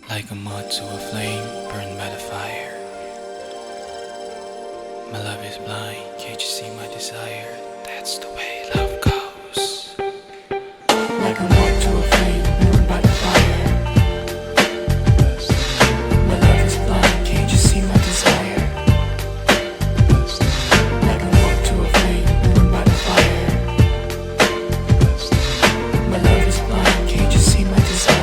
Like a moth to a flame burned by the fire. My love is blind, can't you see my desire? That's the way love goes. Like a moth to a flame burned by the fire. My love is blind, can't you see my desire? Like a moth to a flame burned by the fire. My love is blind, can't you see my desire?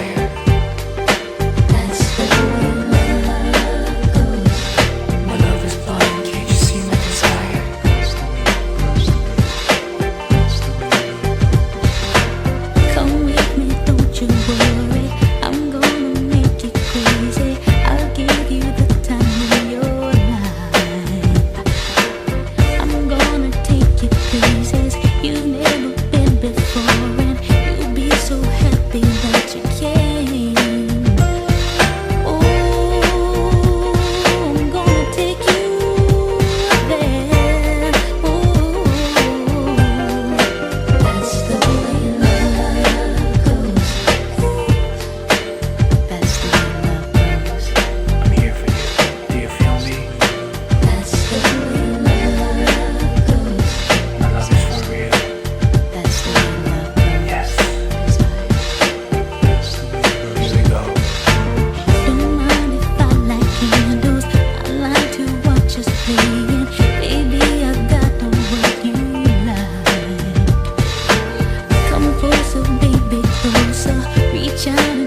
Reach out